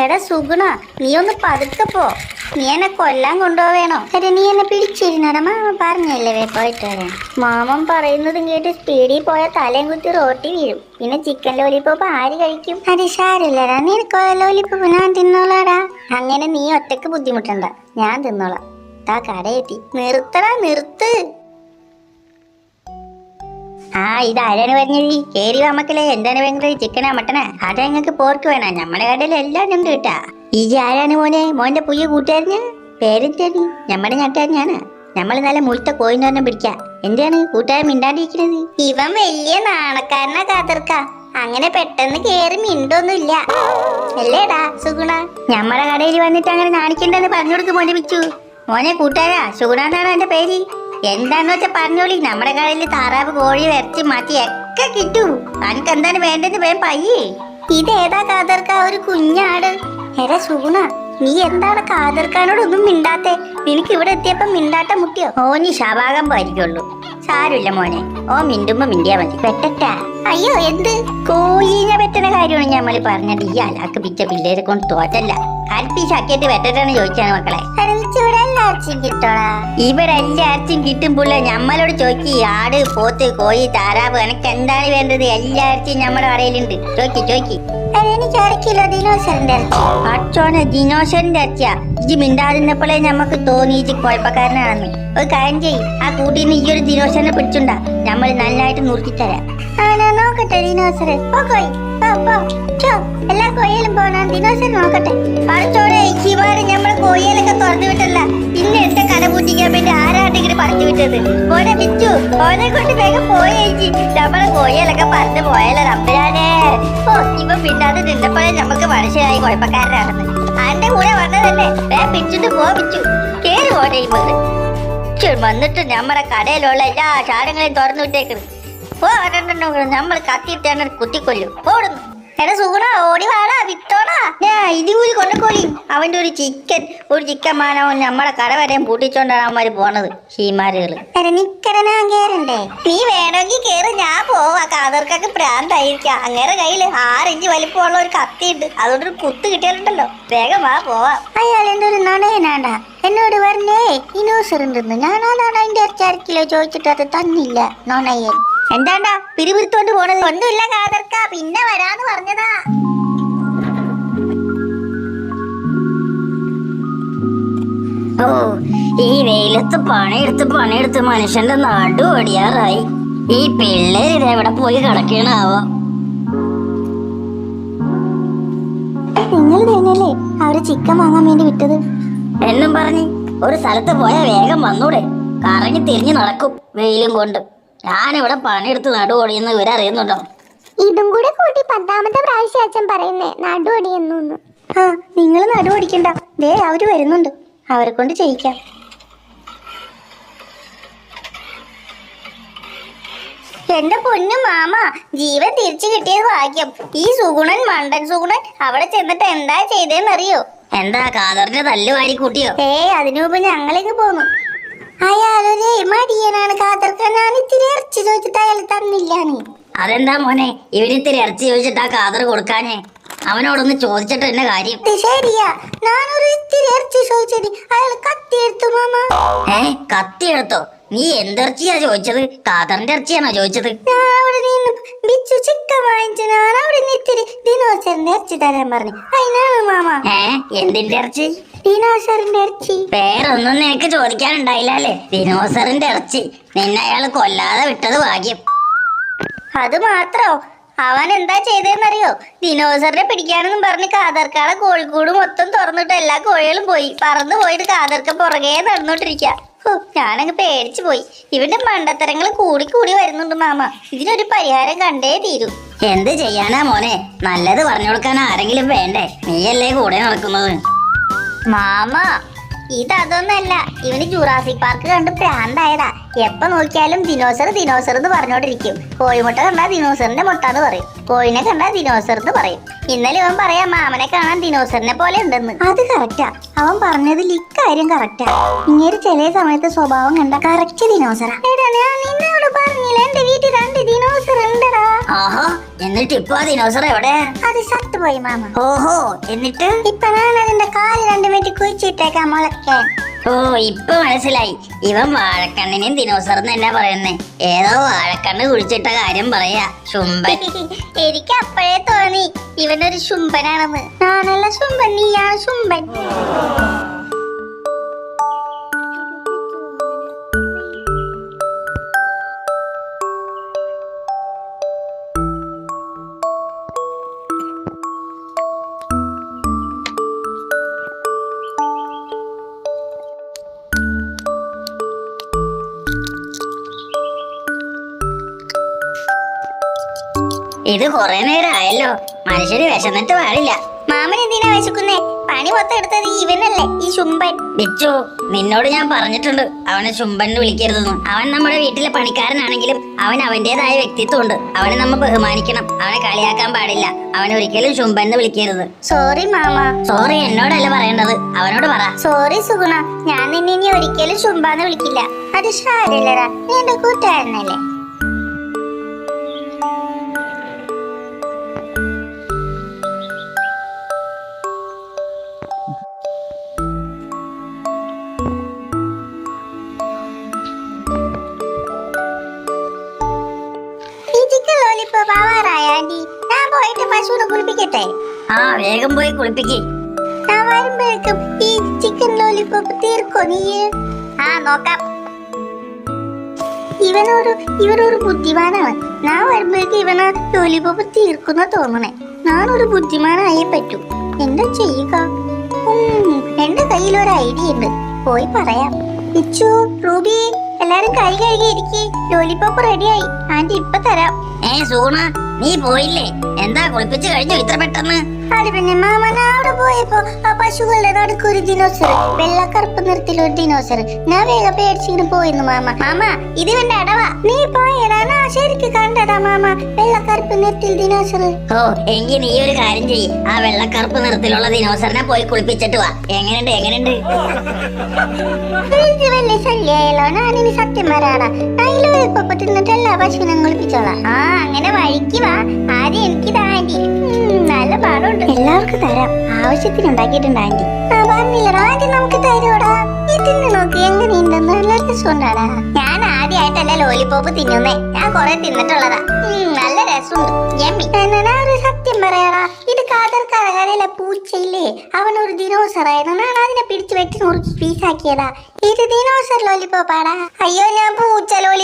എടാ സുഗുണ, നീ ഒന്ന് പതുക്കെ പോ. നീ എന്നെ കൊല്ലാൻ കൊണ്ടുപോവേണോ? എടാ നീ എന്നെ പിടിച്ചിരുന്നടാ, മാമ പറഞ്ഞല്ലേ പോയിട്ട് വരാൻ. മാമൻ പറയുന്നതും കേട്ട് സ്പീഡിൽ പോയ തലയും കുത്തി റോട്ടി വീഴും. പിന്നെ ചിക്കൻ ലോലിപ്പോപ്പ് ആര് കഴിക്കും? അത് സാരില്ലടാ, നിനക്ക് ലോലിപ്പോപ്പ് ഞാൻ തിന്നോളാടാ. അങ്ങനെ നീ ഒറ്റക്ക് ബുദ്ധിമുട്ടണ്ട, ഞാൻ തിന്നോളാം. താ കടയെത്തി. നിർത്തടാ, നിർത്ത്. ഇതാരാണ് പറഞ്ഞത്? കേറി വമ്മക്കല്ലേ, എന്താണ് വേണ്ടത്? ചിക്കനാ മട്ടനാ? അതാ ഞങ്ങൾക്ക് പോർക്ക് വേണം. നമ്മുടെ കടയിൽ എല്ലാം ഉണ്ട് കേട്ടാ. ഈ ആരാണ് മോനെ? മോന്റെ പുതിയ കൂട്ടുകാരന് പേരെന്താണ്? നമ്മുടെ നാട്ടുകാരനാണ്. നമ്മൾ നല്ല മുഴുത്ത കോയിനൊരെണ്ണം പിടിക്കാം. എന്താണ് കൂട്ടുകാരൻ മിണ്ടാണ്ടിരിക്കുന്നത്? ഇവൻ വലിയ നാണക്കാരനാ കാതർക്ക. അങ്ങനെ പെട്ടെന്ന് കേറി മിണ്ടൊന്നുമില്ല അല്ലേടാ സുഗുണ? നമ്മുടെ കടയിൽ വന്നിട്ട് അങ്ങനെ നാണിക്കണ്ടെന്ന് പറഞ്ഞു കൊടുക്കും മോനെ പിച്ചു. മോനെ കൂട്ടുകാരാ, സുഗുണ എന്നാണ് എന്റെ പേര്. എന്താന്ന് വെച്ചാ പറഞ്ഞോളി. നമ്മുടെ കടയിൽ താറാവ്, കോഴി, ഇറച്ചി, മത്തി ഒക്കെ കിട്ടും. അനക്ക് എന്താണ് വേണ്ടത് വേം പയ്യേ. ഇതേതാ കാതർക്ക? ഒരു കുഞ്ഞാട്. എടാ സുഗുണ, നീ എന്താണ് കാതർക്കാനോടൊന്നും മിണ്ടാത്തെ? നിനക്ക് ഇവിടെ എത്തിയപ്പോ മിണ്ടാട്ട മുട്ടിയോ? ഓനി ശാഭാഗം പോയിരിക്കുള്ളൂ. സാരമില്ല മോനെ, ഓ മിണ്ടുമ്പോ മിണ്ടിയാ മതി. പെട്ടറ്റാ? അയ്യോ, എന്ത്? കോഴീനെ വെട്ടണ കാര്യമാണ് നമ്മൾ പറഞ്ഞത്. ഈ അലാക്ക് പിച്ച പിള്ളേരെ കൊണ്ട് തോറ്റല്ല. കൽപ്പിച്ചാക്കിയിട്ട് വെട്ടട്ടാണ് ചോദിച്ചാണ് മക്കളെ. ഇവിടെ എല്ലാ ഇറച്ചിയും കിട്ടും പുള്ള. ഞമ്മളോട് ചോദിക്കി. ആട്, പോത്ത്, കോഴി, താറാവ്, എനക്ക് എന്താണ് വേണ്ടത്? എല്ലാ ഇറച്ചിയും നമ്മുടെ കടയിലുണ്ട്. ചോദിക്കി. എനിക്ക് 1 കിലോ ദിനോസറിന്റെ ഇറച്ചി. അച്ചോനെ, ദിനോസറിന്റെ ഇറച്ചിയാ? ഇജ്ജ് മിണ്ടാതിരുന്നപ്പോഴേ ഞമ്മക്ക് തോന്നി ഇജ്ജ് കുഴപ്പക്കാരനാണെന്ന്. ഒരു കാര്യം ചെയ്യ്, ആ കൂട്ടിന്ന് ഈ ഒരു ദിനോസറിനെ പിടിച്ചുണ്ടാ. നമ്മൾ നന്നായിട്ട് നുറുക്കിത്തരാം. നോക്കട്ടെ ദിനോസർ. എല്ലാ കോയിലും പോണ ദിനോസർ നോക്കട്ടെ. പറിച്ചോടെ ശിവാര് ഞമ്മളെ കോയിലൊക്കെ തുറന്നു വിട്ടല്ല. ഇന്ന് എന്റെ കട പൂട്ടിക്കാൻ വേണ്ടി ആരാണ്ടെങ്കിലും പറഞ്ഞു വിട്ടത്. ഓനെ വിച്ചു, ഓനെ കൊണ്ട് വേഗം പോയേച്ചി. നമ്മളെ കോയിലൊക്കെ പറഞ്ഞു പോയാലോ റബ്ബിരാനേ. ഇവ പിന്നാതെ നിന്നപ്പോഴേ നമുക്ക് മനസ്സിലായി കുഴപ്പക്കാരനാണെന്ന്. അന്റെ കൂടെ വന്നതല്ലേ, വേഗം പിടിച്ചിട്ട് വിച്ചു. കേറി പോട്ടെ ഇവര്. വന്നിട്ട് നമ്മുടെ കടയിലുള്ള എല്ലാ സാധനങ്ങളെയും തുറന്നു വിട്ടേക്കുന്നത്. നമ്മൾ കത്തിയിട്ടാണ് കുത്തിക്കൊല്ലും. ഓടുന്നു. എടാ സുഗുണ, ഓടി വാടാ, വിട്ടോടാ. ഇതുകൂലി കൊണ്ടക്കോളി. അവന്റെ ഒരു ചിക്കൻ മാനവൻ നമ്മളെ കട വരെയും പൂട്ടിച്ചോണ്ടാണ് അവന്മാര് പോണത്. ഷീമാരുകള്. കേറണ്ടേ? നീ വേണമെങ്കിൽ കേറ്, ഞാൻ പോവാ. കാതർക്കൊക്കെ പ്രാന്തായിരിക്കാം. അങ്ങനെ കയ്യില് 6 ഇഞ്ച് വലിപ്പമുള്ള ഒരു കത്തിയുണ്ട്. അതുകൊണ്ടൊരു കുത്ത് കിട്ടിയാലുണ്ടല്ലോ. വേഗം വാ, പോവാ. അയാൾ എന്റെ ഒരു നുണയനാണ്ടാ. എന്നോട് പറഞ്ഞേ ദിനോസർ ഉണ്ടെന്ന്. ഞാനതാണ് അതിന്റെ 1 കിലോ ചോദിച്ചിട്ട് അത് തന്നില്ല. നുണയൻ. എന്താണ്ടാ പിരിപിരുത്തോണ്ട് പോണത്? ഒന്നുമില്ല കാതർക്ക, പിന്നെ വരാന്ന് പറഞ്ഞതാ. ഈ വെയിലത്ത് പണിയെടുത്ത് മനുഷ്യന്റെ നടു ഒടിയാറായി. ഈ പിള്ളേര് ഇതെവിടെ പോയി കിടക്കണാവോ? നിങ്ങൾ തന്നെയല്ലേ അവര് ചിക്കൻ വാങ്ങാൻ വേണ്ടി വിട്ടത് എന്നും പറഞ്ഞ് ഒരു സ്ഥലത്ത് പോയാൽ വേഗം വന്നൂടെ? കറങ്ങി തിരിഞ്ഞു നടക്കും വെയിലും കൊണ്ട്. ഞാനിവിടെ പണിയെടുത്ത് നടുവൊടിയെന്ന് ഇവരറിയുന്നുണ്ടോ? ഇതും കൂടെ കൂട്ടി 10ാമത്തെ പ്രാവശ്യം അച്ഛൻ പറയുന്നേ നടുവൊടിയെന്നു. നിങ്ങൾ നടുവൊടിക്കണ്ട, ദേ അവര് വരുന്നുണ്ട്. അവരെ കൊണ്ട് ചെയ്യിക്കാം. എന്റെ പൊന്നു മാമ, ജീവൻ തിരിച്ചു കിട്ടിയത് ഭാഗ്യം. ഈ സുഗുണൻ, മണ്ടൻ സുഗുണൻ അവിടെ ചെന്നിട്ട് എന്താ ചെയ്തേന്നറിയോ? എന്താ കാതറിന്റെ തല്ല് വാരി കൂട്ടിയോ? അതിനു മുമ്പ് ഞങ്ങളിങ്ങ് പോന്നു. അയാളൊരു മടിയനാണ് കാതർക്ക. ഞാൻ ഇത്തിരി ഇറച്ചി ചോദിച്ചിട്ട് അയാൾ തന്നില്ല. നീ അതെന്താ മോനെ, ഇവരിത്തിരി ഇറച്ചി ചോദിച്ചിട്ടാ കാതർ കൊടുക്കാനേ? അവനോടൊന്ന് ചോദിച്ചിട്ട് എന്നെ കാര്യം. ശരിയാ, ഞാനൊരു ഇത്തിരി ഇറച്ചി ചോദിച്ചത് അയാൾ കത്തിയെടുത്തു മാമ. കത്തിയെടുത്തോ? നീ എന്തിറച്ചിയാ ചോദിച്ചത്? കാതറിന്റെ ഇറച്ചിയാണോ ചോദിച്ചത്? ചിക്കൻ വാങ്ങിച്ചു. ഞാൻ അവിടെ ഇത്തിരി ദിനോസറിന്റെ ഇറച്ചി തരാൻ പറഞ്ഞു. അതിനാണ് മാമ. എന്തിന്റെ ഇറച്ചി? ദിനോസറിന്റെ ഇറച്ചി. വേറൊന്നും നിനക്ക് ചോദിക്കാനുണ്ടായില്ല അല്ലേ? ദിനോസറിന്റെ ഇറച്ചി. നിന്നെ അയാൾ കൊല്ലാതെ വിട്ടത് ഭാഗ്യം. അത് മാത്രോ? അവൻ എന്താ ചെയ്തതെന്നറിയോ? ദിനോസറിനെ പിടിക്കാനെന്നും പറഞ്ഞ് കാതർക്കാളെ കോഴിക്കൂട് മൊത്തം തുറന്നിട്ട് എല്ലാ കോഴികളും പോയി. പറന്നു പോയിട്ട് കാതർക്ക പുറകെ നടന്നോണ്ടിരിക്ക. ഞാനങ്ങ് പേടിച്ചു പോയി. ഇവന്റെ മണ്ടത്തരങ്ങൾ കൂടി വരുന്നുണ്ട് മാമ. ഇതിനൊരു പരിഹാരം കണ്ടേ തീരൂ. എന്ത് ചെയ്യാനാ മോനെ? നല്ലത് പറഞ്ഞു കൊടുക്കാൻ ആരെങ്കിലും വേണ്ടേ? നീയല്ലേ കൂടെ നടക്കുന്നത്. മാമ, ഇതൊന്നല്ല. ഇവന് ജുറാസിക് പാർക്ക് കണ്ട് പ്രാന്തായതാ. എപ്പോ നോക്കിയാലും ദിനോസർ എന്ന് പറഞ്ഞോണ്ടിരിക്കും. കോഴിമുട്ട കണ്ടാ ദിനോസറിന്റെ മുട്ട എന്ന് പറയും. കോഴിനെ കണ്ടാ ദിനോസർ എന്ന് പറയും. ഇന്നലെ ഇവൻ പറയാ മാമനെ കാണാൻ ദിനോസറിനെ പോലെ ഉണ്ടെന്ന്. അത് കറക്റ്റാ. അവൻ പറഞ്ഞതിൽ ഇക്കാര്യം കറക്റ്റാ. ഇങ്ങനെ ചില സമയത്ത് സ്വഭാവം കണ്ട കറക്റ്റ് ദിനോസറാ. എടാ, ഞാൻ നിന്നോട് പറഞ്ഞില്ല എന്റെ വീട്ടിൽ 2 ദിനോസർ ഉണ്ടടാ. ആഹാ, എന്നിട്ട് ഇപ്പൊ ആ ദിനോസർ എവിടെ? അത് ചത്തുപോയി മാമ. ഓഹോ, എന്നിട്ട് ഇപ്പൊ ഞാൻ അതിന്റെ കാല് 2 മിനിറ്റ് കുഴിച്ചിട്ടേക്കാം മുളയ്ക്കാൻ. ഓ, ഇപ്പൊ മനസ്സിലായി. ഇവൻ വാഴക്കണ്ണിനെയും ദിനോസറിന് എന്നാ പറയുന്നേ? ഏതോ വാഴക്കണ്ണ് കുഴിച്ചിട്ട കാര്യം പറയാ. ശുംഭൻ. എനിക്ക് അപ്പോഴേ തോന്നി ഇവനൊരു ശുംഭനാണെന്ന്. ഞാനല്ല ശുംഭൻ, നീയാണ് ശുംഭൻ. ഇത് കൊറേ നേരം ആയല്ലോ. മനുഷ്യന് വിശന്നിട്ട് പാടില്ല. മാമൻ എന്തിനാ വിശക്കുന്നേ? പണി മൊത്തം എടുത്തത് ഇവനല്ലേ, ഈ ശുംഭൻ. ബിച്ചു, നിന്നോട് ഞാൻ പറഞ്ഞിട്ടുണ്ട് അവനെ ശുംഭൻ വിളിക്കരുതെന്ന്. അവൻ നമ്മുടെ വീട്ടിലെ പണിക്കാരനാണെങ്കിലും അവൻ അവന്റേതായ വ്യക്തിത്വം ഉണ്ട്. അവനെ നമ്മൾ ബഹുമാനിക്കണം. അവനെ കളിയാക്കാൻ പാടില്ല. അവൻ ഒരിക്കലും ശുംഭൻ വിളിക്കരുത്. Sorry mama. സോറി എന്നോടല്ല പറയേണ്ടത്, അവനോട് പറ. സോറി സുഗുണ, ഞാൻ നിന്നെ ഇനി ഒരിക്കലും ശുംഭാന്ന് വിളിക്കില്ല. അത് ഷാരില്ലടാ, നീ എന്റെ കൂട്ടുകാരനല്ലേ. ഞാൻ പോയിട്ട് പശുവിനെ കുളിപ്പിക്കട്ടെ? ആ, വേഗം പോയി കുളിപ്പിക്ക്. ഞാൻ വരുമ്പോഴേക്കും ഈ ചിക്കൻ ലോലിപോപ്പ് തീർക്കോ നീ? ആ, നോക്കാം. ഇവനൊരു ബുദ്ധിമാനാണ്. ഞാൻ വരുമ്പോഴേക്കും ഇവന് ലോലിപോപ്പ് തീർക്കുന്ന തോന്നണേ. ഞാനൊരു ബുദ്ധിമാനായേ പറ്റൂ. എന്താ ചെയ്യുക? എന്റെ കയ്യിൽ ഒരു ഐഡിയ ഉണ്ട്, പോയി പറയാം. ഇച്ചു, റൂബി, എല്ലാരും കൈ കഴുകി ഇരിക്കി. ലോലിപോപ്പ് റെഡിയായി, ആന്റി ഇപ്പൊ തരാം. സൂണ, നീ പോയില്ലേ? എന്താ കുളിപ്പിച്ച് കഴിഞ്ഞു ഇത്ര പെട്ടെന്ന്? അത് പിന്നെ മാമ, ഞാൻ അവിടെ പോയപ്പോ ആ പശുക്കളുടെ നടുക്കൊരു ദിനോസർ, വെള്ളക്കറുപ്പ് നിറത്തിലൊരു ദിനോസർ. ഞാൻ വേഗം പേടിച്ചിങ്ങനെ പോയിരുന്നു മാമ. മാമ, ഇത് എന്റെ അടവാ. നീ പോയടാ, ഞാൻ ശരിക്ക് കണ്ടതാ മാമ, വെള്ളക്കറുപ്പ് നിറത്തിൽ ദിനോസർ. ഓ, എങ്കിൽ നീ ഒരു കാര്യം ചെയ്യ്, ആ വെള്ളക്കറുപ്പ് നിറത്തിലുള്ള ദിനോസറിനെ പോയി കുളിപ്പിച്ചിട്ട് വാ. എങ്ങനെയുണ്ട്? ഇത് വലിയ ശല്യായല്ലോ. ഞാനിനി സത്യം വരാടാ. അതിലൊരിപ്പോ തിന്നിട്ട് എല്ലാ പശുവിനെ കുളിപ്പിച്ചോളാം. ആ, അങ്ങനെ വഴിക്ക് വാ. ആദ്യം എനിക്ക് താണ്ടി. നല്ല പാടുണ്ട്. എല്ലാവർക്കും തരാം. ആവശ്യത്തിന് ഉണ്ടാക്കിയിട്ടുണ്ട് ആന്റി. പറഞ്ഞില്ലടാ, ആദ്യം നമുക്ക് തരൂടാ. ഈ തിന്നു നോക്കി എങ്ങനെയുണ്ടെന്ന്. നല്ല രസമുണ്ടാടാ. ഞാൻ ആദ്യമായിട്ടല്ല ലോലിപോപ്പ് തിന്നുന്നേ. ഞാൻ കൊറേ തിന്നിട്ടുള്ളതാ. നല്ല രസമുണ്ട്. ഒരു സത്യം പറയാടാ, ഇത് കാതർ കരകരയിലെ പൂച്ചയില്ലേ, അവനൊരു ദിനോസറായിരുന്നു. ഞാൻ അതിനെ പിടിച്ചു വെട്ടി നുറുക്കി പീസാക്കിയതാ. ഇത് ദിനോസർ ലോലിപോപ്പാടാ. അയ്യോ, ഞാൻ പൂച്ച ലോലി